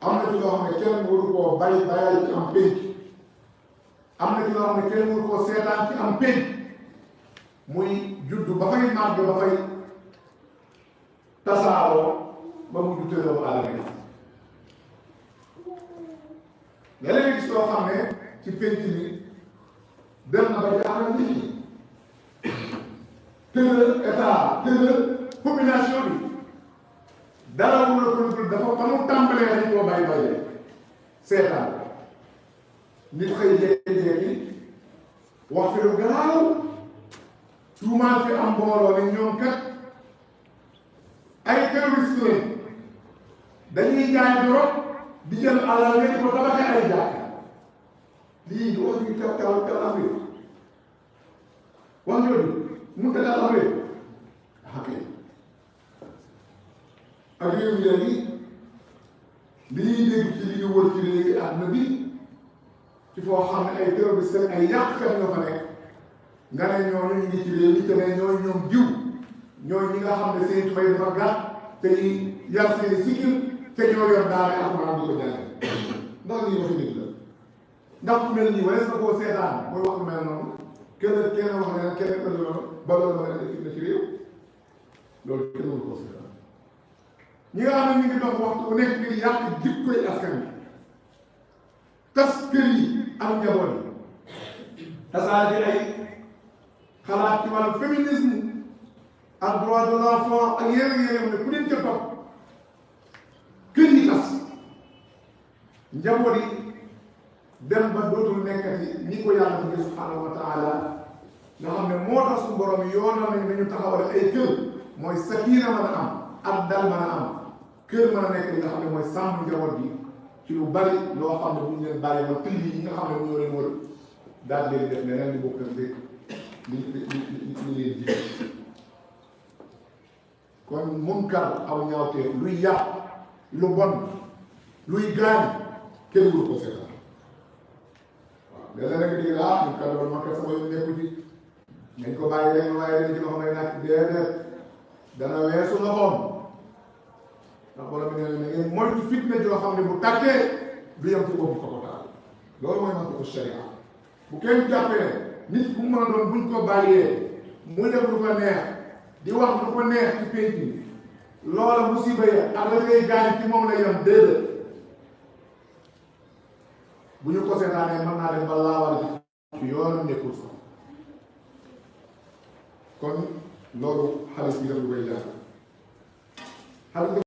am na ci loo xam ne kenn waru koo bayal ci am pénc am na ci loo xam ne kenn waru koo seetaan ci am pénc muy juddu ba fay màgg ba fay tasaaroo ba mu juddee doomu aadama yi léeg-léeg gis loo xam ne ci pénc mi dem na ba jaaxal nit ñi tëral état tëral population bi dara wu la ko dafa ba mu tàmbalee dañ koo bàyyi seetaan nit xëy jékki-jékki wax fi lu garaaw tuumaal fi am mbooloo ne ñoom kat ay terroriste lañ dañuy jaay drogue di jël alal nga di ko tabaxee ay jàkka lii di wax ñu taw Afrique wax yooyu mënut a daal Afrique ok ak réew mi léegi li ñuy dégg ci li ñu wër ci léegi àdduna bi ci foo xam ne ay terroriste ay yàqkat ñoo fa nekk nga ne ñooñu ñu ngi ci réew mi te ne ñooñu ñoom jiw ñooñu ñi nga xam ne seen tubay dafa gàtt te ñuy yar seen sikkim te ñoo yor daara alxuraan di ko jàng ndax lii waxi nit la ndax ku mel nii wala sa koo seetaan mooy wax lu mel noonu kenn wax ne kenn ëllëg noonu ba loolu mën a def na ci réew loolu kenn waru koo seetaan ñi nga xam ne ñu ngi dox waxtu bu nekk ngir yàq jikkoy askan bi tas kër yi am njaboot yi tasaare ay xalaat ci wàllu féminisme ak droit de l'enfant ak yeneen ne ku leen ca topp kër yi tas njaboot yi dem ba dootul nekkati ni ko yàlla bi subhanahu wa taala nga xam ne moo tax suñu borom yoonal nañ dañu taxawal ay kër mooy sakina mën a am ak dal mën a am kër mën a nekk li nga xam ne mooy sàmm njaboot bi ci lu bari loo xam ne bu ñu leen bàyyi ba tëll yi nga xam ne ñoo leen war daal leen def leneen li bokk ak li leen ji kon munkar aw ñaawteef luy yàq lu bon luy gaañ kenn wuru ko seetaan waaw léeg-léeg nga dégg ah munkar loolu man kat sama yoon nekku ci nañ ko bàyyi rek waaye dana ci loo xam ne nag déedéet dana weesu loxoom ndax borom bi nee na ngeen moytu fitna joo xam ne bu tàkkee du yem ci boobu ko taal loolu mooy man ko sharia bu kenn jàppee nit ku mën a doon buñ ko bàyyee muy def lu ko neex di wax lu ko neex ci pénc bi loola musiba ya ak la ngay gaañ ci moom la yem déedéet bu ñu ko seetaanee mën naa dem ba laawal ci yoonam nekkul sax kon loolu xaalis bi daf lu koy jaar